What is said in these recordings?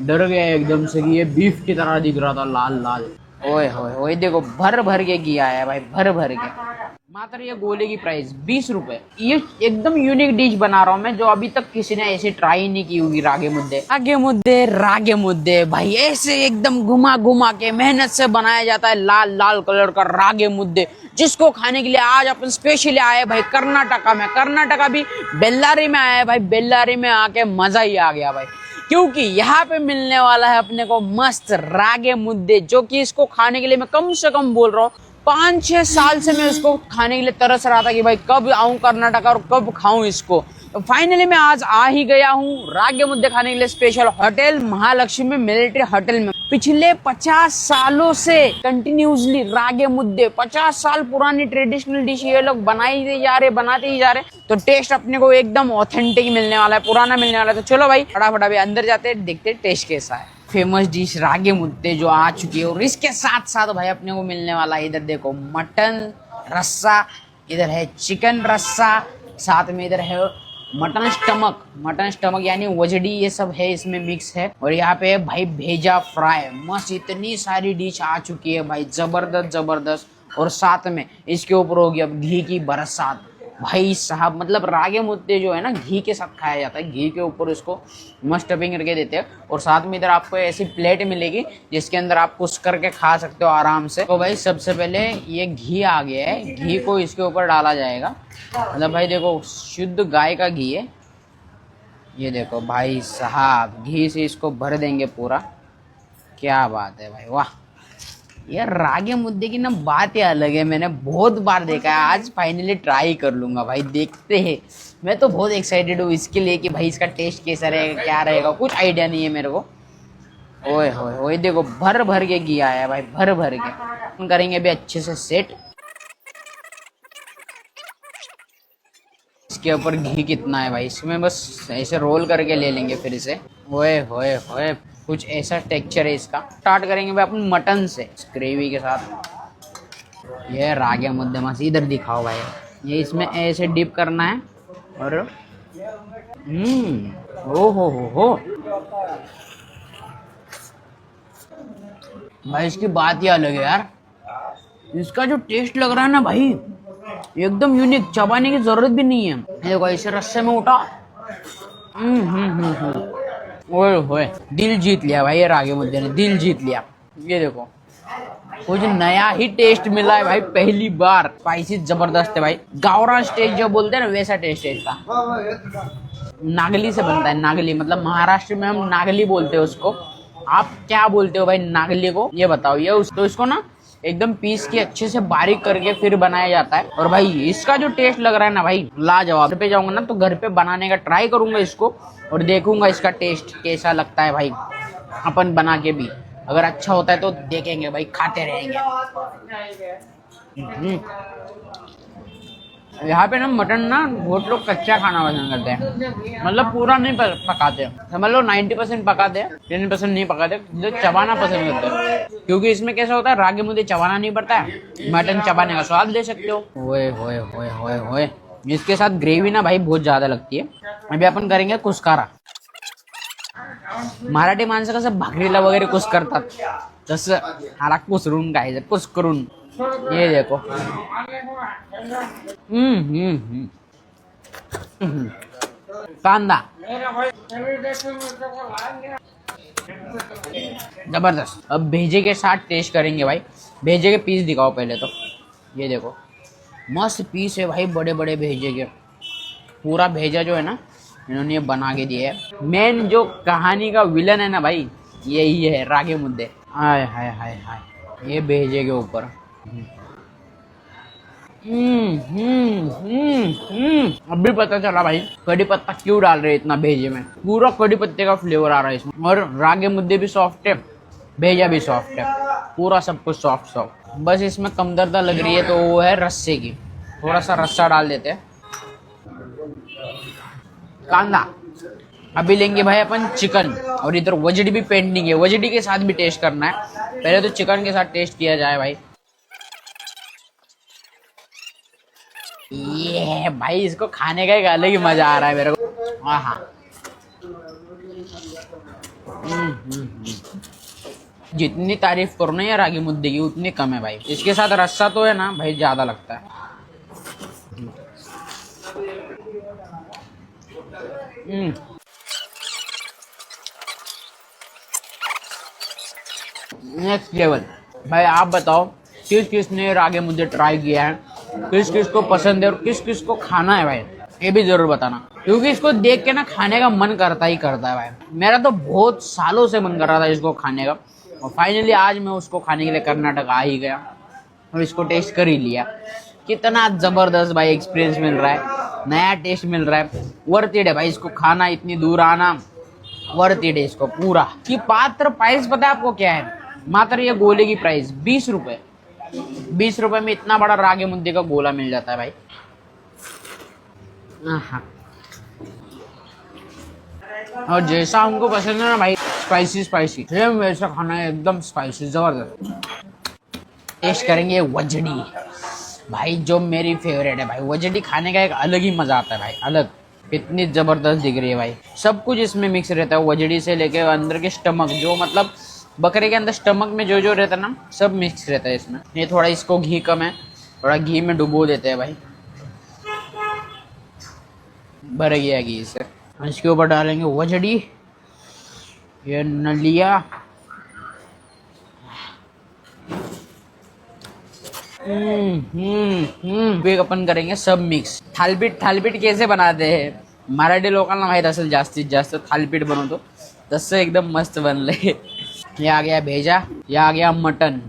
डर गया एकदम से कि ये बीफ की तरह दिख रहा था, लाल लाल। ओए होए ओए, देखो भर भर के किया है भाई, भर भर के। मात्र ये गोले की प्राइस 20 रुपए। ये एकदम यूनिक डिश बना रहा हूँ मैं, जो अभी तक किसी ने ऐसे ट्राई नहीं की होगी। रागे मुद्दे, रागे मुद्दे, रागे मुद्दे भाई, ऐसे एकदम घुमा घुमा के मेहनत से बनाया जाता है लाल लाल कलर का रागे मुद्दे, जिसको खाने के लिए आज अपन स्पेशली आए भाई कर्नाटका में। कर्नाटका भी बेल्लारी में आए भाई, बेल्लारी में आके मजा ही आ गया भाई, क्योंकि यहाँ पे मिलने वाला है अपने को मस्त रागे मुद्दे, जो कि इसको खाने के लिए मैं कम से कम बोल रहा हूँ 5-6 साल से मैं इसको खाने के लिए तरस रहा था कि भाई कब आऊं कर्नाटक और कब खाऊं इसको। तो फाइनली मैं आज आ ही गया हूँ रागे मुद्दे खाने के लिए, special hotel Mahalakshmi military hotel में। पिछले 50 सालों से कंटिन्यूसली रागे मुद्दे, 50 साल पुरानी ट्रेडिशनल डिश ये लोग बनाते ही जा रहे। तो टेस्ट अपने को एकदम ऑथेंटिक मिलने वाला है, पुराना मिलने वाला है। तो चलो भाई फटाफट अभी अंदर जाते हैं, देखते टेस्ट कैसा है। फेमस डिश रागे मुद्दे जो आ चुकी है, और इसके साथ साथ भाई अपने को मिलने वाला है, इधर देखो मटन रस्सा, इधर है चिकन रस्सा, साथ में इधर है मटन स्टमक यानी वजडी, ये सब है इसमें मिक्स है। और यहाँ पे भाई भेजा फ्राई, मस्त इतनी सारी डिश आ चुकी है भाई, जबरदस्त। और साथ में इसके ऊपर होगी अब घी की बरसात भाई साहब। मतलब रागे मुद्दे जो है ना घी के साथ खाया जाता है, घी के ऊपर इसको मस्त टपिंग करके देते हैं। और साथ में इधर आपको ऐसी प्लेट मिलेगी जिसके अंदर आप कुछ करके खा सकते हो आराम से। तो भाई सबसे पहले ये घी आ गया है, घी को इसके ऊपर डाला जाएगा। मतलब भाई देखो शुद्ध गाय का घी है, ये देखो भाई साहब, घी से इसको भर देंगे पूरा। क्या बात है भाई, वाह। यार रागे मुद्दे की ना बात ही अलग है, मैंने बहुत बार देखा है, आज फाइनली ट्राई कर लूंगा भाई, देखते हैं। मैं तो बहुत एक्साइटेड हूँ इसके लिए कि भाई इसका टेस्ट कैसा रहेगा, क्या रहेगा, कुछ आइडिया नहीं है मेरे को। ओए होए ओए, देखो भर भर के किया है भाई, भर भर के। हम करेंगे अभी अच्छे से सेट। इसके ऊपर घी कितना है भाई, इसमें बस ऐसे रोल करके ले लेंगे फिर इसे। ओए होए होए, कुछ ऐसा टेक्सचर है इसका। स्टार्ट करेंगे भाई अपन मटन से, ग्रेवी के साथ। ये रागे मुद्दे मस्त, इधर दिखाओ भाई, ये इसमें ऐसे डिप करना है। और ओ हो भाई, इसकी बात ही अलग है यार। इसका जो टेस्ट लग रहा है ना भाई, एकदम यूनिक, चबाने की जरूरत भी नहीं है। देखो ऐसे रस्से में उठा, ओए होए, दिल जीत लिया भाई ये रागे मुद्दे ने, दिल जीत लिया। ये देखो कुछ नया ही टेस्ट मिला है भाई, पहली बार। स्पाइसी जबरदस्त है भाई, गावरान टेस्ट जो बोलते हैं ना वैसा टेस्ट है इसका। नागली से बनता है, नागली मतलब महाराष्ट्र में हम नागली बोलते हैं उसको। आप क्या बोलते हो भाई नागली को, ये बताओ। ये तो इसको ना एकदम पीस के अच्छे से बारीक करके फिर बनाया जाता है। और भाई इसका जो टेस्ट लग रहा है ना भाई, लाजवाब। घर पे जाऊंगा ना तो घर पे बनाने का ट्राई करूंगा इसको, और देखूंगा इसका टेस्ट कैसा लगता है भाई, अपन बना के भी। अगर अच्छा होता है तो देखेंगे भाई, खाते रहेंगे। यहाँ पे ना मटन ना बहुत लोग कच्चा खाना पसंद करते हैं, मतलब पूरा नहीं पकाते, समझ लो 90% पकाते हैं, 10% नहीं पकाते, जो चबाना पसंद करते हैं। क्योंकि इसमें कैसा होता है, रागे मुद्दे चबाना नहीं पड़ता है, मटन चबाने का स्वाद ले सकते हो। ओए होए होए होए होए, इसके साथ ग्रेवी ना भाई बहुत ज्यादा लगती है। अभी अपन करेंगे कुस्कारा। मराठी माणसं कसं भाकरीला वगैरे कुस करतात, तसं हाला कुसरून खायचं, कुस करून। ये देखो कांदा जबरदस्त। अब भेजे के साथ टेस्ट करेंगे भाई। भेजे के पीस दिखाओ पहले तो। ये देखो मस्त पीस है भाई, बड़े बड़े भेजे के। पूरा भेजा जो है ना इन्होंने ये बना के दिया है। मेन जो कहानी का विलन है ना भाई, यही है रागे मुद्दे। हाय हाय हाय हाय, ये भेजे के ऊपर। अभी पता चला भाई कड़ी पत्ता क्यों डाल रहे इतना भेजे में। पूरा कड़ी पत्ते का फ्लेवर आ रहा है इसमें। और रागे मुद्दे भी सॉफ्ट है, भेजा भी सॉफ्ट है, पूरा सब कुछ सॉफ्ट। बस इसमें कमतरता लग रही है तो वो है रस्से की, थोड़ा सा रस्सा डाल देते हैं। कांदा। अभी लेंगे भाई अपन चिकन, और इधर वजड़ी भी पेंडिंग है, वजड़ी के साथ भी टेस्ट करना है। पहले तो चिकन के साथ टेस्ट किया जाए भाई। ये भाई इसको खाने का एक अलग ही मजा आ रहा है मेरे को। हाँ, जितनी तारीफ करो ना यार रागी मुद्दे की उतनी कम है भाई। इसके साथ रस्सा तो है ना भाई, ज्यादा लगता है। नेक्स्ट लेवल भाई। आप बताओ किस किस ने रागी मुद्दे ट्राई किया है, किस किस को पसंद है और किस किस को खाना है भाई, ये भी जरूर बताना, क्योंकि इसको देख के ना खाने का मन करता ही करता है भाई। मेरा तो बहुत सालों से मन कर रहा था इसको खाने का, और फाइनली आज मैं उसको खाने के लिए कर्नाटक आ ही गया और इसको टेस्ट कर ही लिया। कितना जबरदस्त भाई एक्सपीरियंस मिल रहा है, नया टेस्ट मिल रहा है। वर्थ इट है भाई इसको खाना, इतनी दूर आना वर्थ इट है इसको पूरा। कि पात्र प्राइस पता है आपको क्या है? मात्र ये गोले की प्राइस 20 रुपए। 20 रुपए में इतना बड़ा रागी मुद्दे का गोला मिल जाता है भाई। और जैसा हमको पसंद है ना भाई, स्पाइसी स्पाइसी, सेम वैसा खाना है, एकदम स्पाइसी जबरदस्त। टेस्ट करेंगे वजड़ी भाई, जो मेरी फेवरेट है भाई। वजड़ी खाने का एक अलग ही मजा आता है भाई, अलग। कितनी जबरदस्त दिख रही है भाई, सब कुछ इसमें मिक्स रहता है। वजड़ी से लेके अंदर के स्टमक, जो मतलब बकरे के अंदर स्टमक में जो जो रहता है ना, सब मिक्स रहता है इसमें। ये थोड़ा इसको घी कम है, थोड़ा घी में डुबो देते हैं भाई। भर गया घी से। इसके ऊपर डालेंगे वजड़ी, ये नलिया, फिर अपन करेंगे सब मिक्स। थालपीठ, थालपीठ कैसे बनाते हैं मराठी लोकांना माहित असेल, जास्तीत जास्त थालपीठ बनवतो तसं एकदम मस्त बनलंय। ये आ गया भेजा, ये आ गया मटन,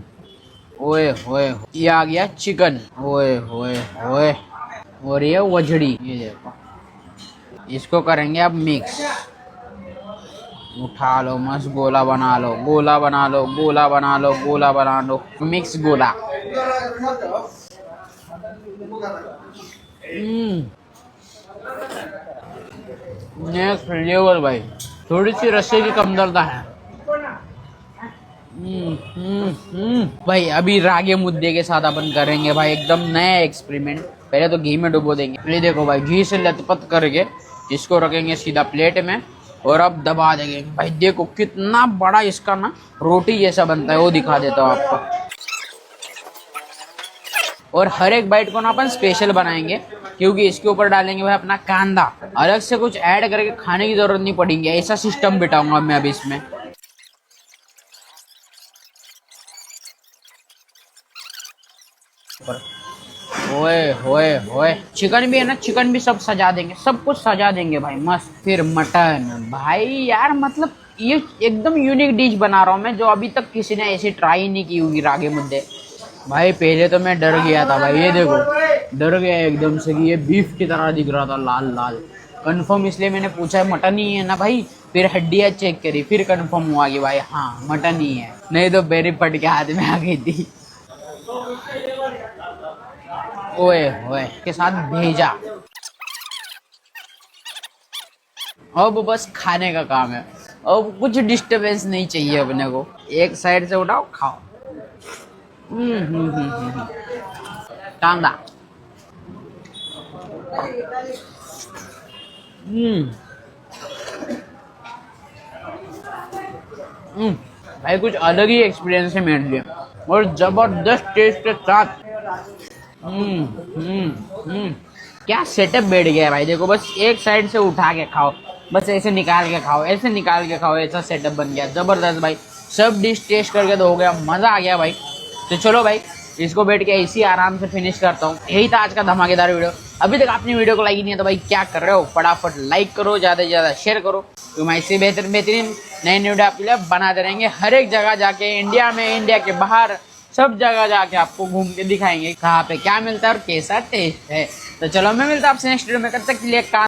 ओए होए, ये आ गया चिकन, ओए होए होए, और ये वजड़ी। ये देखो, इसको करेंगे अब मिक्स। उठा लो, मस्त गोला बना लो, गोला बना लो, गोला बना लो, गोला बना लो, मिक्स गोला। नेक्स्ट लेवल भाई। थोड़ी सी रस्से की कमतरता है। भाई अभी रागी मुद्दे के साथ अपन करेंगे भाई एकदम नया एक्सपेरिमेंट। पहले तो घी में डुबो देंगे। ये देखो भाई, घी से लथपथ करके इसको रखेंगे सीधा प्लेट में और अब दबा देंगे भाई। देखो कितना बड़ा इसका ना रोटी जैसा बनता है, वो दिखा देता हूँ आपको। और हर एक बाइट को ना अपन स्पेशल बनाएंगे, क्योंकि इसके ऊपर डालेंगे भाई अपना कांदा। अलग से कुछ ऐड करके खाने की जरूरत नहीं पड़ेगी, ऐसा सिस्टम बिठाऊंगा मैं अभी इसमें। ओए होए होए, चिकन भी है ना, चिकन भी सब सजा देंगे, सब कुछ सजा देंगे भाई मस्त। फिर मटन भाई, यार मतलब ये एकदम यूनिक डिश बना रहा हूँ मैं, जो अभी तक किसी ने ऐसी ट्राई नहीं की होगी रागी मुद्दे भाई। पहले तो मैं डर गया था भाई, ये देखो डर गया एकदम से कि ये बीफ की तरह दिख रहा था, लाल लाल। कंफर्म इसलिए मैंने पूछा मटन ही है ना भाई, फिर हड्डियाँ चेक करी, फिर कंफर्म हुआ कि भाई हाँ मटन ही है, नहीं तो बेरी फट के हाथ में आ गई थी। ओए ओए के साथ भेजा। अब बस खाने का काम है, अब कुछ डिस्टरबेंस नहीं चाहिए अपने को। एक साइड से उठाओ, खाओ। कांदा, भाई कुछ अलग ही एक्सपीरियंस है मेरे लिए, और जबरदस्त टेस्ट के साथ। क्या सेटअप बैठ गया है भाई। देखो बस एक साइड से उठा के खाओ, बस ऐसे निकाल के खाओ, ऐसे निकाल के खाओ, ऐसा सेटअप बन गया जबरदस्त भाई। सब डिश टेस्ट करके तो हो गया, मजा आ गया भाई। तो चलो भाई इसको बैठ के इसी आराम से फिनिश करता हूँ। यही था आज का धमाकेदार वीडियो। अभी तक आपने वीडियो को लाइक नहीं है तो भाई क्या कर रहे हो, फटाफट लाइक करो, ज़्यादा से ज़्यादा शेयर करो। तो मैं इससे बेहतरीन नए वीडियो आपके लिए बनाते रहेंगे। हर एक जगह जाके, इंडिया में, इंडिया के बाहर, सब जगह जाके आपको घूम के दिखाएंगे कहाँ पे क्या मिलता है और कैसा टेस्ट है। तो चलो मैं मिलता हूँ आपसे नेक्स्ट वीडियो में, तब तक के लिए